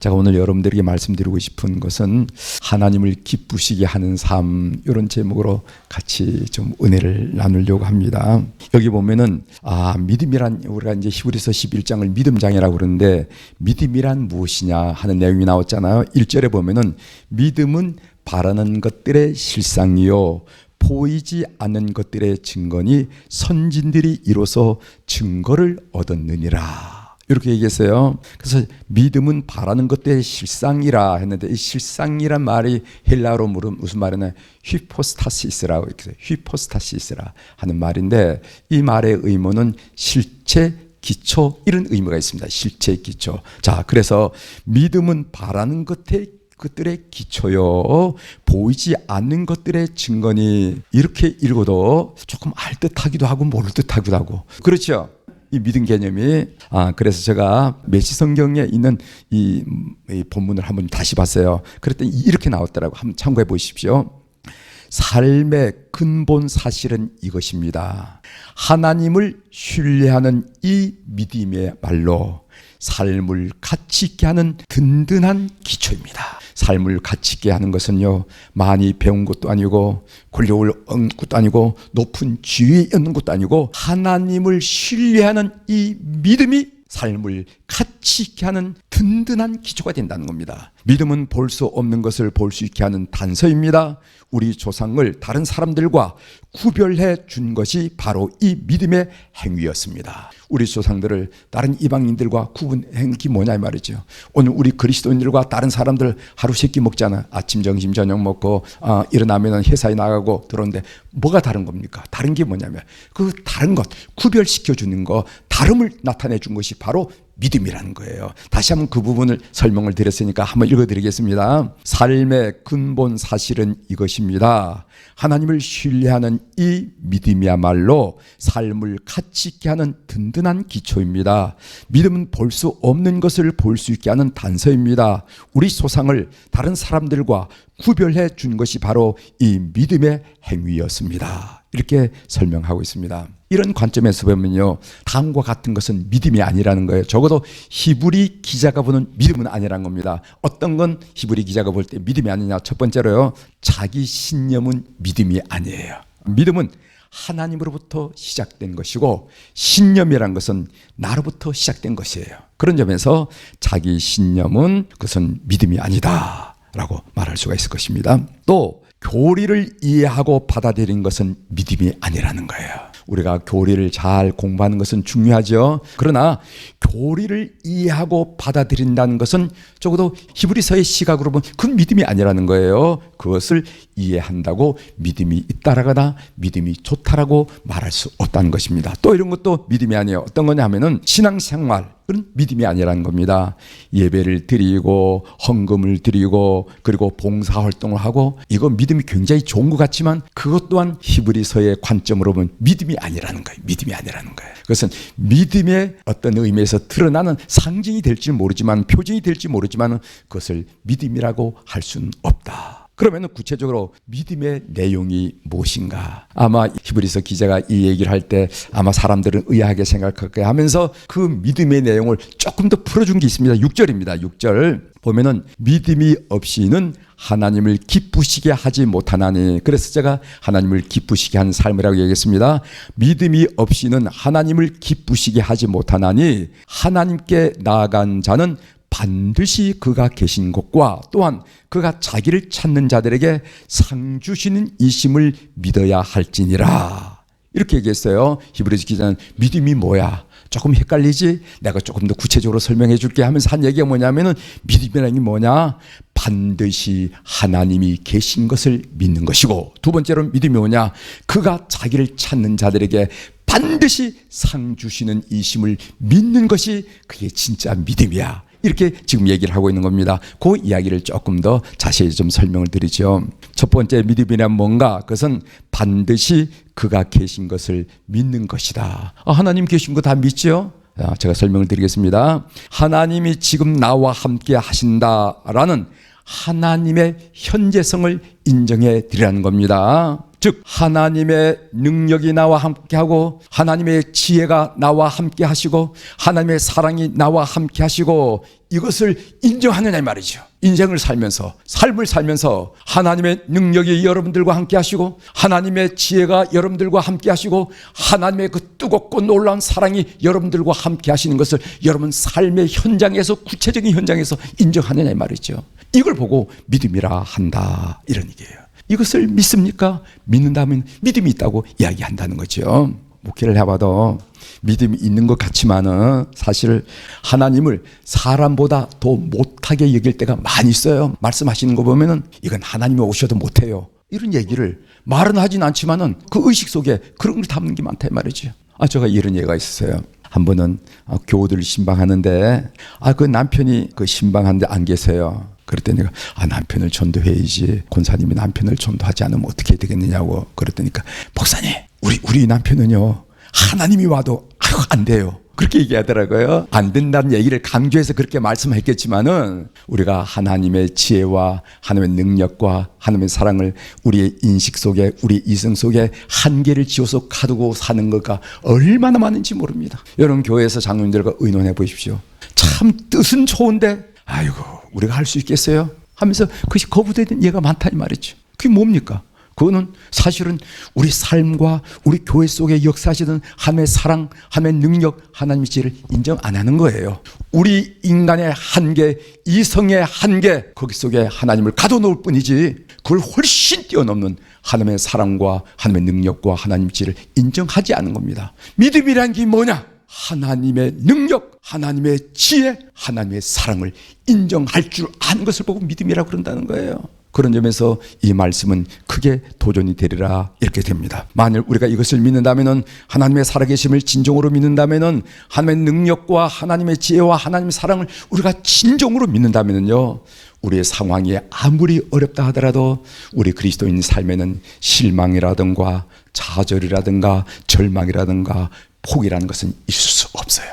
제가 오늘 여러분들에게 말씀드리고 싶은 것은 하나님을 기쁘시게 하는 삶, 이런 제목으로 같이 좀 은혜를 나누려고 합니다. 여기 보면은 믿음이란, 우리가 이제 히브리서 11장을 믿음장이라고 그러는데 믿음이란 무엇이냐 하는 내용이 나왔잖아요. 1절에 보면은 믿음은 바라는 것들의 실상이요 보이지 않는 것들의 증거니 선진들이 이로써 증거를 얻었느니라, 이렇게 얘기했어요. 그래서 믿음은 바라는 것들의 실상이라 했는데, 이 실상이란 말이 헬라어로 무슨 말이냐, 휘포스타시스라고, 이렇게 휘포스타시스라 하는 말인데, 이 말의 의미는 실체, 기초, 이런 의미가 있습니다. 실체, 기초. 자, 그래서 믿음은 바라는 것들의 기초요 보이지 않는 것들의 증거니, 이렇게 읽어도 조금 알듯하기도 하고 모를 듯하기도 하고, 그렇죠? 이 믿음 개념이. 그래서 제가 메시 성경에 있는 이 본문을 한번 다시 봤어요. 그랬더니 이렇게 나왔더라고. 한번 참고해 보십시오. 삶의 근본 사실은 이것입니다. 하나님을 신뢰하는 이 믿음의 말로 삶을 가치 있게 하는 든든한 기초입니다. 삶을 가치 있게 하는 것은요, 많이 배운 것도 아니고 권력을 얻는 것도 아니고 높은 지위에 있는 것도 아니고, 하나님을 신뢰하는 이 믿음이 삶을 가치 있게 하는 든든한 기초가 된다는 겁니다. 믿음은 볼 수 없는 것을 볼 수 있게 하는 단서입니다. 우리 조상을 다른 사람들과 구별해 준 것이 바로 이 믿음의 행위였습니다. 우리 조상들을 다른 이방인들과 구분한 게 뭐냐 이 말이죠. 오늘 우리 그리스도인들과 다른 사람들 하루 세 끼 먹잖아. 아침, 점심, 저녁 먹고 일어나면 회사에 나가고 들어오는데 뭐가 다른 겁니까? 다른 게 뭐냐면 그 다른 것, 구별시켜 주는 거, 다름을 나타내 준 것이 바로 믿음이라는 거예요. 다시 한번 그 부분을 설명을 드렸으니까 한번 읽어드리겠습니다. 삶의 근본 사실은 이것입니다. 하나님을 신뢰하는 이 믿음이야말로 삶을 가치 있게 하는 든든한 기초입니다. 믿음은 볼 수 없는 것을 볼 수 있게 하는 단서입니다. 우리 조상을 다른 사람들과 구별해 준 것이 바로 이 믿음의 행위였습니다. 이렇게 설명하고 있습니다. 이런 관점에서 보면요, 다음과 같은 것은 믿음이 아니라는 거예요. 적어도 히브리 기자가 보는 믿음은 아니라는 겁니다. 어떤 건 히브리 기자가 볼 때 믿음이 아니냐. 첫 번째로요, 자기 신념은 믿음이 아니에요. 믿음은 하나님으로부터 시작된 것이고, 신념이란 것은 나로부터 시작된 것이에요. 그런 점에서 자기 신념은 그것은 믿음이 아니다 라고 말할 수가 있을 것입니다. 또 교리를 이해하고 받아들인 것은 믿음이 아니라는 거예요. 우리가 교리를 잘 공부하는 것은 중요하죠. 그러나 교리를 이해하고 받아들인다는 것은 적어도 히브리서의 시각으로 보면 그건 믿음이 아니라는 거예요. 그것을 이해한다고 믿음이 있다라거나 믿음이 좋다라고 말할 수 없다는 것입니다. 또 이런 것도 믿음이 아니에요. 어떤 거냐 하면은 신앙생활, 그건 믿음이 아니라는 겁니다. 예배를 드리고 헌금을 드리고 그리고 봉사활동을 하고, 이거 믿음이 굉장히 좋은 것 같지만 그것 또한 히브리서의 관점으로 보면 믿음이 아니라는 거예요. 믿음이 아니라는 거예요. 그것은 믿음의 어떤 의미에서 드러나는 상징이 될지 모르지만, 표징이 될지 모르지만 그것을 믿음이라고 할 수는 없다. 그러면 구체적으로 믿음의 내용이 무엇인가? 아마 히브리서 기자가 이 얘기를 할 때 아마 사람들은 의아하게 생각할까 하면서 그 믿음의 내용을 조금 더 풀어준 게 있습니다. 6절입니다. 6절 보면은 믿음이 없이는 하나님을 기쁘시게 하지 못하나니. 그래서 제가 하나님을 기쁘시게 하는 삶이라고 얘기했습니다. 믿음이 없이는 하나님을 기쁘시게 하지 못하나니 하나님께 나아간 자는 반드시 그가 계신 곳과 또한 그가 자기를 찾는 자들에게 상 주시는 이심을 믿어야 할지니라, 이렇게 얘기했어요. 히브리서 기자는 믿음이 뭐야? 조금 헷갈리지? 내가 조금 더 구체적으로 설명해 줄게 하면서 한 얘기가 뭐냐면은, 믿음이라는 게 뭐냐? 반드시 하나님이 계신 것을 믿는 것이고, 두 번째로 믿음이 뭐냐? 그가 자기를 찾는 자들에게 반드시 상 주시는 이심을 믿는 것이 그게 진짜 믿음이야. 이렇게 지금 얘기를 하고 있는 겁니다. 그 이야기를 조금 더 자세히 좀 설명을 드리죠. 첫 번째 믿음이란 뭔가? 그것은 반드시 그가 계신 것을 믿는 것이다. 하나님 계신 거 다 믿죠? 제가 설명을 드리겠습니다. 하나님이 지금 나와 함께 하신다라는 하나님의 현재성을 인정해 드리라는 겁니다. 즉 하나님의 능력이 나와 함께하고 하나님의 지혜가 나와 함께하시고 하나님의 사랑이 나와 함께하시고 이것을 인정하느냐 이 말이죠. 인생을 살면서 삶을 살면서 하나님의 능력이 여러분들과 함께하시고 하나님의 지혜가 여러분들과 함께하시고 하나님의 그 뜨겁고 놀라운 사랑이 여러분들과 함께하시는 것을 여러분 삶의 현장에서 구체적인 현장에서 인정하느냐 이 말이죠. 이걸 보고 믿음이라 한다 이런 얘기예요. 이것을 믿습니까? 믿는다면 믿음이 있다고 이야기한다는 거죠. 목회를 해봐도 믿음이 있는 것 같지만은 사실 하나님을 사람보다 더 못하게 여길 때가 많이 있어요. 말씀하시는 거 보면은 이건 하나님이 오셔도 못해요. 이런 얘기를 말은 하진 않지만은 그 의식 속에 그런 걸 담는 게 많다 이 말이죠. 제가 이런 얘기가 있었어요. 한 번은 교우들 신방하는데 그 남편이 그 신방하는데 안 계세요. 그랬더니 내가 남편을 전도해야지. 권사님이 남편을 전도하지 않으면 어떻게 되겠느냐고 그랬더니까 목사님 우리 남편은요 하나님이 와도 안 돼요. 그렇게 얘기하더라고요. 안 된다는 얘기를 강조해서 그렇게 말씀했겠지만은 우리가 하나님의 지혜와 하나님의 능력과 하나님의 사랑을 우리의 인식 속에 우리 이성 속에 한계를 지어서 가두고 사는 것가 얼마나 많은지 모릅니다. 여러분 교회에서 장로님들과 의논해 보십시오. 참 뜻은 좋은데 아이고 우리가 할 수 있겠어요? 하면서 그것이 거부되는 예가 많다 이 말이죠. 그게 뭡니까? 그거는 사실은 우리 삶과 우리 교회 속에 역사하시던 하나님의 사랑, 하나님의 능력, 하나님의 지혜를 인정 안 하는 거예요. 우리 인간의 한계, 이성의 한계 거기 속에 하나님을 가둬놓을 뿐이지 그걸 훨씬 뛰어넘는 하나님의 사랑과 하나님의 능력과 하나님의 지혜를 인정하지 않는 겁니다. 믿음이란 게 뭐냐? 하나님의 능력, 하나님의 지혜, 하나님의 사랑을 인정할 줄 아는 것을 보고 믿음이라고 그런다는 거예요. 그런 점에서 이 말씀은 크게 도전이 되리라 이렇게 됩니다. 만일 우리가 이것을 믿는다면은 하나님의 살아계심을 진정으로 믿는다면은 하나님의 능력과 하나님의 지혜와 하나님의 사랑을 우리가 진정으로 믿는다면은요 우리의 상황이 아무리 어렵다 하더라도 우리 그리스도인 삶에는 실망이라든가 좌절이라든가 절망이라든가 포기라는 것은 있을 수 없어요.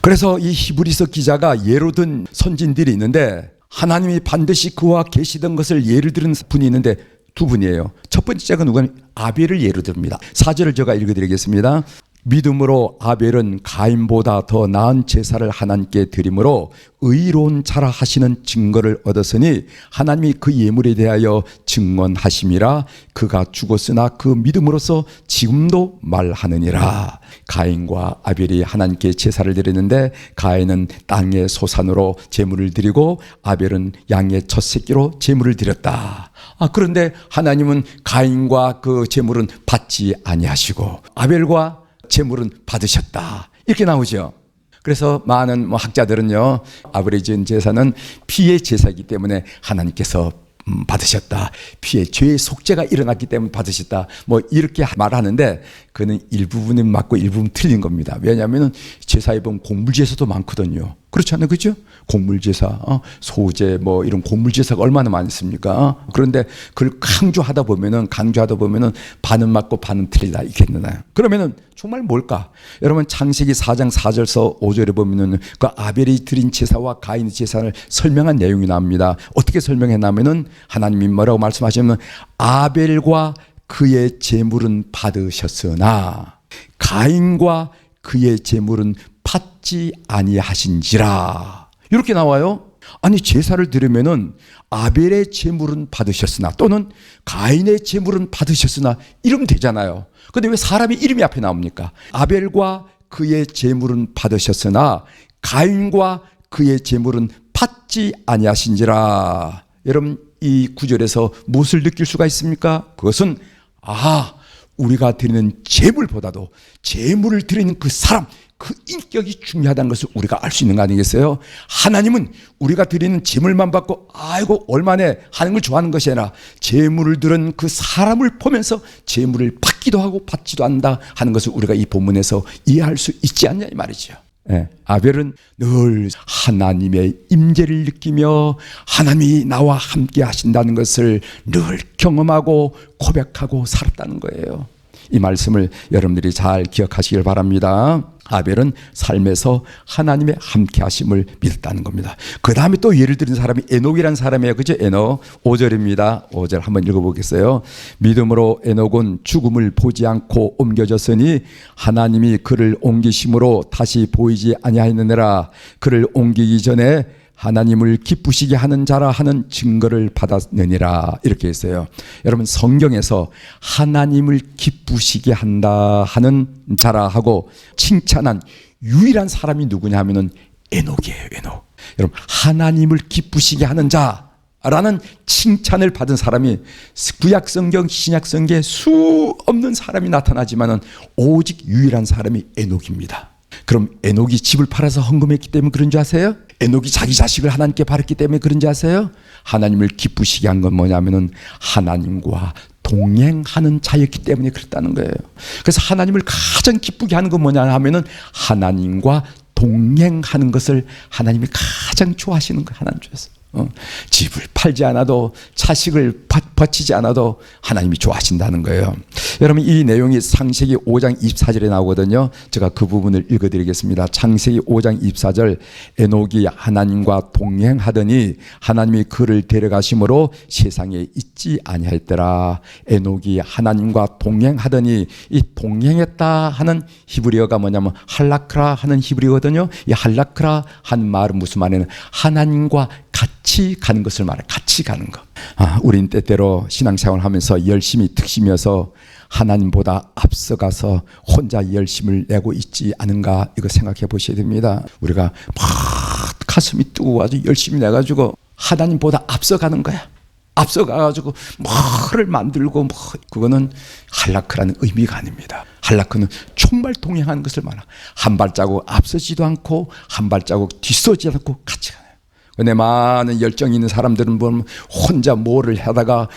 그래서 이 히브리서 기자가 예로 든 선진들이 있는데 하나님이 반드시 그와 계시던 것을 예를 들은 분이 있는데 두 분이에요. 첫 번째가 누구냐면 아벨을 예로 듭니다. 4절을 제가 읽어드리겠습니다. 믿음으로 아벨은 가인보다 더 나은 제사를 하나님께 드림으로 의로운 자라 하시는 증거를 얻었으니 하나님이 그 예물에 대하여 증언하심이라. 그가 죽었으나 그 믿음으로써 지금도 말하느니라. 가인과 아벨이 하나님께 제사를 드리는데 가인은 땅의 소산으로 제물을 드리고 아벨은 양의 첫 새끼로 제물을 드렸다. 그런데 하나님은 가인과 그 제물은 받지 아니하시고 아벨과 제물은 받으셨다. 이렇게 나오죠. 그래서 많은 학자들은요 아벨의 지은 제사는 피의 제사이기 때문에 하나님께서 받으셨다. 피의 죄의 속죄가 일어났기 때문에 받으셨다. 이렇게 말하는데 그는 일부분은 맞고 일부분 틀린 겁니다. 왜냐하면 제사에 보면 곡물제사도 많거든요. 그렇지 않나요? 그죠? 곡물제사, 소제 이런 곡물제사가 얼마나 많습니까? 그런데 그걸 강조하다 보면은 반은 맞고 반은 틀리다 이겠나요? 그러면은 정말 뭘까? 여러분 창세기 4장 4절서 5절에 보면은 그 아벨이 드린 제사와 가인의 제사를 설명한 내용이 나옵니다. 어떻게 설명했냐면은 하나님이 뭐라고 말씀하시면 아벨과 그의 제물은 받으셨으나 가인과 그의 제물은 받지 아니하신지라. 이렇게 나와요. 아니 제사를 드리면은 아벨의 제물은 받으셨으나 또는 가인의 제물은 받으셨으나 이러면 되잖아요. 근데 왜 사람의 이름이 앞에 나옵니까? 아벨과 그의 제물은 받으셨으나 가인과 그의 제물은 받지 아니하신지라. 여러분 이 구절에서 무엇을 느낄 수가 있습니까? 그것은 우리가 드리는 제물보다도 제물을 드리는 그 사람, 그 인격이 중요하다는 것을 우리가 알 수 있는 거 아니겠어요? 하나님은 우리가 드리는 제물만 받고 얼마나 하는 걸 좋아하는 것이 아니라 제물을 드린 그 사람을 보면서 제물을 받기도 하고 받지도 않는다 하는 것을 우리가 이 본문에서 이해할 수 있지 않냐 이 말이죠. 아벨은 늘 하나님의 임재를 느끼며 하나님이 나와 함께 하신다는 것을 늘 경험하고 고백하고 살았다는 거예요. 이 말씀을 여러분들이 잘 기억하시길 바랍니다. 아벨은 삶에서 하나님의 함께 하심을 믿었다는 겁니다. 그 다음에 또 예를 들은 사람이 에녹이라는 사람이에요. 그죠? 에녹 5절입니다. 5절 한번 읽어보겠어요. 믿음으로 에녹은 죽음을 보지 않고 옮겨졌으니 하나님이 그를 옮기심으로 다시 보이지 아니하였느니라. 그를 옮기기 전에 하나님을 기쁘시게 하는 자라 하는 증거를 받았느니라. 이렇게 했어요. 여러분, 성경에서 하나님을 기쁘시게 한다 하는 자라 하고 칭찬한 유일한 사람이 누구냐 하면은 에녹이에요. 에녹. 여러분, 하나님을 기쁘시게 하는 자라는 칭찬을 받은 사람이 구약 성경, 신약 성경에 수 없는 사람이 나타나지만은 오직 유일한 사람이 에녹입니다. 그럼 에녹이 집을 팔아서 헌금했기 때문에 그런 줄 아세요? 에녹이 자기 자식을 하나님께 바랬기 때문에 그런지 아세요? 하나님을 기쁘시게 한 건 뭐냐면은 하나님과 동행하는 자였기 때문에 그랬다는 거예요. 그래서 하나님을 가장 기쁘게 하는 건 뭐냐 하면은 하나님과 동행하는 것을 하나님이 가장 좋아하시는 거예요. 하나님 중에서. 집을 팔지 않아도 자식을 바치지 않아도 하나님이 좋아하신다는 거예요. 여러분, 이 내용이 창세기 5장 24절에 나오거든요. 제가 그 부분을 읽어드리겠습니다. 창세기 5장 24절, 에녹이 하나님과 동행하더니 하나님이 그를 데려가심으로 세상에 있지 아니하였더라. 에녹이 하나님과 동행하더니, 이 동행했다 하는 히브리어가 뭐냐면 할라크라 하는 히브리어거든요. 이 할라크라 한 말은 무슨 말이냐면 하나님과 같이 가는 것을 말해. 같이 가는 거. 우린 때때로 신앙생활 하면서 열심히 특심이어서 하나님보다 앞서가서 혼자 열심을 내고 있지 않은가, 이거 생각해 보셔야 됩니다. 우리가 막 가슴이 뜨고 아주 열심히 내가지고 하나님보다 앞서가는 거야. 앞서가가지고 뭐를 만들고 그거는 할라크라는 의미가 아닙니다. 할라크는 정말 동행하는 것을 말하. 한 발자국 앞서지도 않고 한 발자국 뒤서지 않고 같이 가요. 근데 많은 열정 있는 사람들은 보면 혼자 뭐를 하다가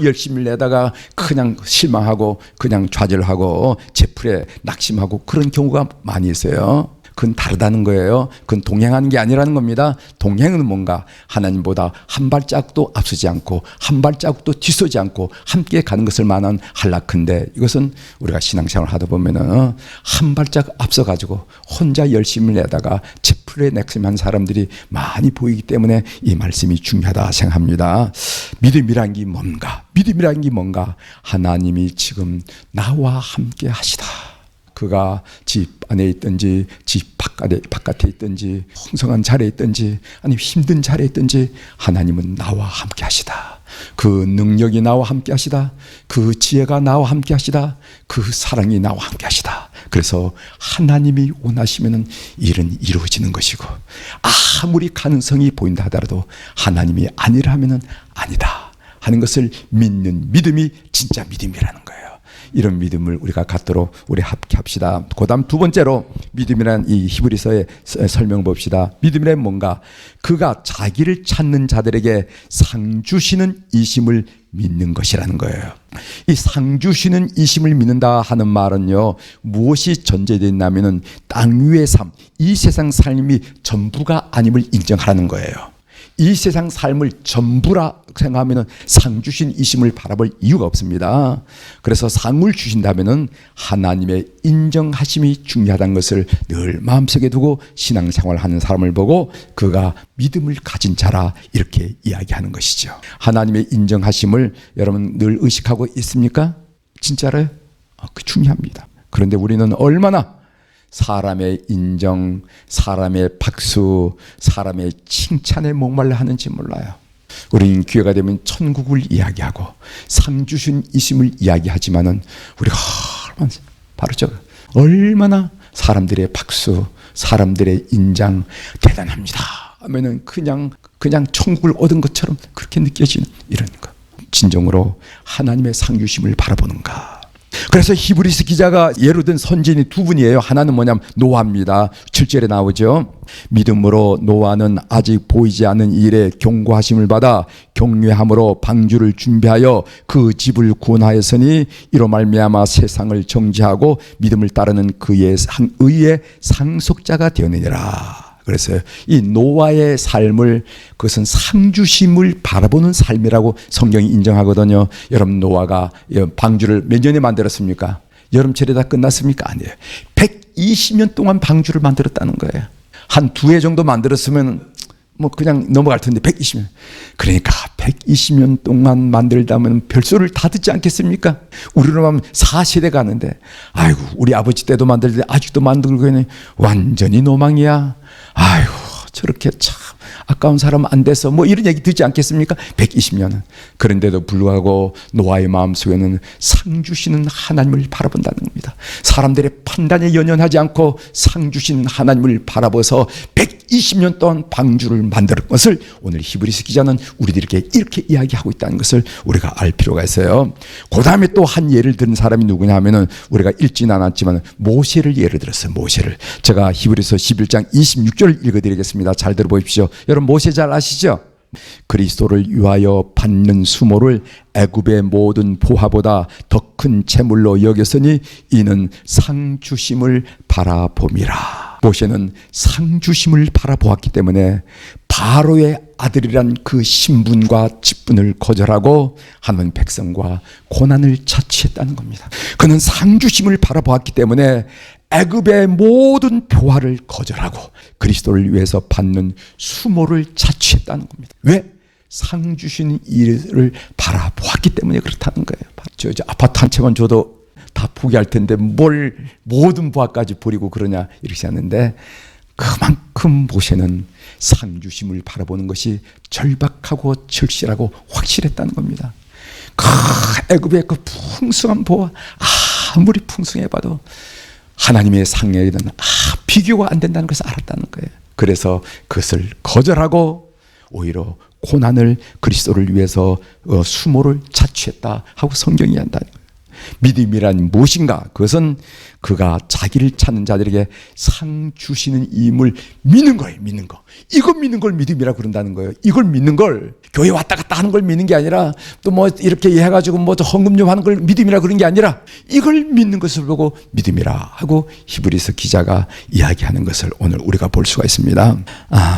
열심히 내다가 그냥 실망하고 그냥 좌절하고 제풀에 낙심하고 그런 경우가 많이 있어요. 그건 다르다는 거예요. 그건 동행하는 게 아니라는 겁니다. 동행은 뭔가 하나님보다 한 발자국도 앞서지 않고 한 발자국도 뒤서지 않고 함께 가는 것을 말하는 할라크인데, 이것은 우리가 신앙생활을 하다 보면은 한 발자국 앞서가지고 혼자 열심을 내다가 제풀에 낙심한 사람들이 많이 보이기 때문에 이 말씀이 중요하다 생각합니다. 믿음이란 게 뭔가? 믿음이란 게 뭔가? 하나님이 지금 나와 함께 하시다. 그가 집 안에 있든지 집 바깥에 있든지 풍성한 자리에 있든지 아니면 힘든 자리에 있든지 하나님은 나와 함께 하시다. 그 능력이 나와 함께 하시다. 그 지혜가 나와 함께 하시다. 그 사랑이 나와 함께 하시다. 그래서 하나님이 원하시면 일은 이루어지는 것이고, 아무리 가능성이 보인다 하더라도 하나님이 아니라면 아니다 하는 것을 믿는 믿음이 진짜 믿음이라는 거예요. 이런 믿음을 우리가 갖도록 우리 합시다. 그 다음 두 번째로 믿음이라는 이 히브리서의 설명 봅시다. 믿음이란 뭔가? 그가 자기를 찾는 자들에게 상 주시는 이심을 믿는 것이라는 거예요. 이 상 주시는 이심을 믿는다 하는 말은요, 무엇이 전제되어 있냐면은 땅 위의 삶, 이 세상 삶이 전부가 아님을 인정하라는 거예요. 이 세상 삶을 전부라 생각하면은 상 주신 이심을 바라볼 이유가 없습니다. 그래서 상을 주신다면은 하나님의 인정하심이 중요하다는 것을 늘 마음속에 두고 신앙생활을 하는 사람을 보고 그가 믿음을 가진 자라 이렇게 이야기하는 것이죠. 하나님의 인정하심을 여러분 늘 의식하고 있습니까? 진짜로요? 그 중요합니다. 그런데 우리는 얼마나 사람의 인정, 사람의 박수, 사람의 칭찬에 목말라 하는지 몰라요. 우리는 기회가 되면 천국을 이야기하고 상 주신 이심을 이야기하지만은 우리가 얼마나 사람들의 박수, 사람들의 인정 대단합니다 하면은 그냥 천국을 얻은 것처럼 그렇게 느껴지는 이런 거. 진정으로 하나님의 상 주심을 바라보는가? 그래서 히브리서 기자가 예로 든 선지인이 두 분이에요. 하나는 뭐냐면 노아입니다. 7절에 나오죠. 믿음으로 노아는 아직 보이지 않는 일에 경고하심을 받아 경외함으로 방주를 준비하여 그 집을 구원하였으니 이로 말미암아 세상을 정죄하고 믿음을 따르는 그의 의의 상속자가 되었느니라. 그래서 이 노아의 삶을, 그것은 상주심을 바라보는 삶이라고 성경이 인정하거든요. 여러분, 노아가 방주를 몇 년에 만들었습니까? 여름철에 다 끝났습니까? 아니에요. 120년 동안 방주를 만들었다는 거예요. 한 2해 정도 만들었으면 뭐 그냥 넘어갈 텐데 120년. 그러니까 120년 동안 만들다면 별소를 다 듣지 않겠습니까? 우리로 하면 4세대 가는데 아이고 우리 아버지 때도 만들 때 아직도 만들고 있는 완전히 노망이야. 아이고 저렇게 참 아까운 사람 안 돼서 뭐 이런 얘기 듣지 않겠습니까? 120년은. 그런데도 불구하고 노아의 마음속에는 상 주시는 하나님을 바라본다는 겁니다. 사람들의 판단에 연연하지 않고 상 주시는 하나님을 바라보서 120년 동안 방주를 만들 것을 오늘 히브리서 기자는 우리들에게 이렇게 이야기하고 있다는 것을 우리가 알 필요가 있어요. 그 다음에 또 한 예를 든 사람이 누구냐 하면은 우리가 읽지는 않았지만 모세를 예를 들었어요. 모세를. 제가 히브리서 11장 26절을 읽어드리겠습니다. 잘 들어보십시오. 여러분 모세 잘 아시죠? 그리스도를 위하여 받는 수모를 애굽의 모든 보화보다 더 큰 재물로 여겼으니 이는 상 주심을 바라봄이라. 모세는 상 주심을 바라보았기 때문에 바로의 아들이란 그 신분과 직분을 거절하고 하나님 백성과 고난을 자취했다는 겁니다. 그는 상 주심을 바라보았기 때문에 애굽의 모든 표화를 거절하고 그리스도를 위해서 받는 수모를 자취했다는 겁니다. 왜? 상 주시는 일을 바라보았기 때문에 그렇다는 거예요. 저 아파트 한 채만 줘도 다 포기할 텐데 뭘 모든 부하까지 버리고 그러냐 이렇게 하는데 그만큼 모세는 상 주심을 바라보는 것이 절박하고 절실하고 확실했다는 겁니다. 애굽의 그 풍성한 보화 아무리 풍성해봐도 하나님의 상에는 비교가 안 된다는 것을 알았다는 거예요. 그래서 그것을 거절하고 오히려 고난을 그리스도를 위해서 수모를 자취했다 하고 성경이 한다는 거예요. 믿음이란 무엇인가? 그것은 그가 자기를 찾는 자들에게 상 주시는 임을 믿는 거예요. 믿는 거. 이거 믿는 걸 믿음이라고 그런다는 거예요. 이걸 믿는 걸 교회 왔다 갔다 하는 걸 믿는 게 아니라 또 뭐 이렇게 해가지고 뭐 헌금 좀 하는 걸 믿음이라 그런 게 아니라 이걸 믿는 것을 보고 믿음이라 하고 히브리서 기자가 이야기하는 것을 오늘 우리가 볼 수가 있습니다.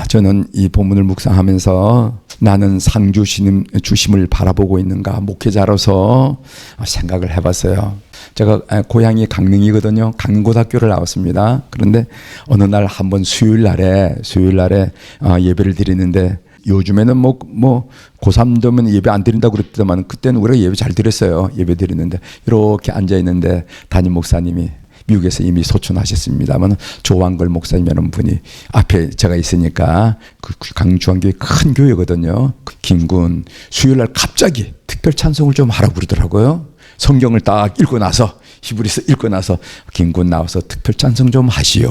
저는 이 본문을 묵상하면서 나는 상 주심을 바라보고 있는가 목회자로서 생각을 해봤어요. 제가 고향이 강릉이거든요. 강릉고등학교를 나왔습니다. 그런데 어느 날 한번 수요일 날에 예배를 드리는데 요즘에는 뭐 고3 되면 예배 안 드린다고 그랬더만 그때는 우리가 예배 잘 드렸어요. 예배 드리는데 이렇게 앉아 있는데 담임 목사님이 미국에서 이미 소천하셨습니다만 조왕걸 목사님이라는 분이 앞에 제가 있으니까 그 강주한교회 큰 교회거든요. 김군 수요일 날 갑자기 특별 찬송을 좀 하라고 그러더라고요. 성경을 딱 읽고 나서 히브리서 읽고 나서 김군 나와서 특별 찬송 좀 하시오.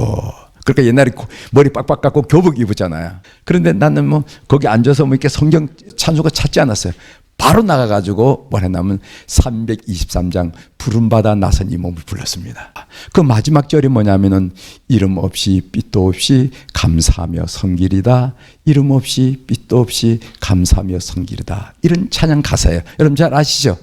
그러니까 옛날에 머리 빡빡 깎고 교복 입었잖아요. 그런데 나는 뭐 거기 앉아서 뭐 이렇게 성경 찬송가 찾지 않았어요. 바로 나가가지고 뭘 했냐면 323장 부름받아 나선 이 몸을 불렀습니다. 그 마지막 절이 뭐냐면은 이름 없이 빛도 없이 감사하며 성길이다. 이름 없이 빛도 없이 감사하며 성길이다. 이런 찬양 가사예요. 여러분 잘 아시죠?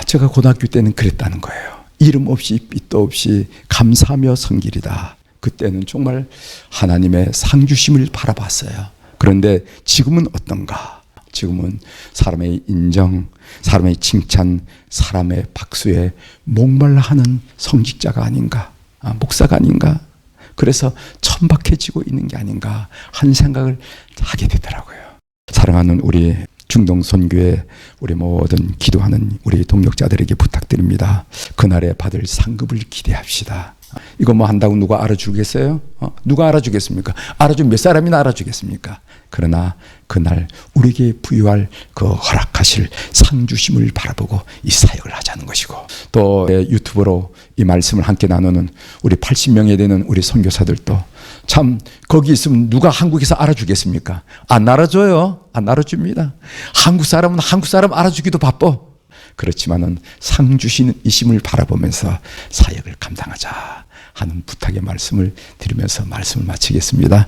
제가 고등학교 때는 그랬다는 거예요. 이름 없이 빛도 없이 감사하며 성길이다. 그때는 정말 하나님의 상주심을 바라봤어요. 그런데 지금은 어떤가? 지금은 사람의 인정, 사람의 칭찬, 사람의 박수에 목말라하는 성직자가 아닌가? 목사가 아닌가? 그래서 천박해지고 있는 게 아닌가 하는 생각을 하게 되더라고요. 사랑하는 우리 중동선교회 우리 모든 기도하는 우리 동역자들에게 부탁드립니다. 그날에 받을 상급을 기대합시다. 이거 뭐 한다고 누가 알아주겠어요? 누가 알아주겠습니까? 알아주면 몇 사람이나 알아주겠습니까? 그러나 그날 우리에게 부여할 그 허락하실 상주심을 바라보고 이 사역을 하자는 것이고 또 유튜브로 이 말씀을 함께 나누는 우리 80명에 되는 우리 선교사들도 참 거기 있으면 누가 한국에서 알아주겠습니까? 안 알아줘요. 안 알아줍니다. 한국 사람은 한국 사람 알아주기도 바빠. 그렇지만은 상 주시는 이심을 바라보면서 사역을 감당하자 하는 부탁의 말씀을 드리면서 말씀을 마치겠습니다.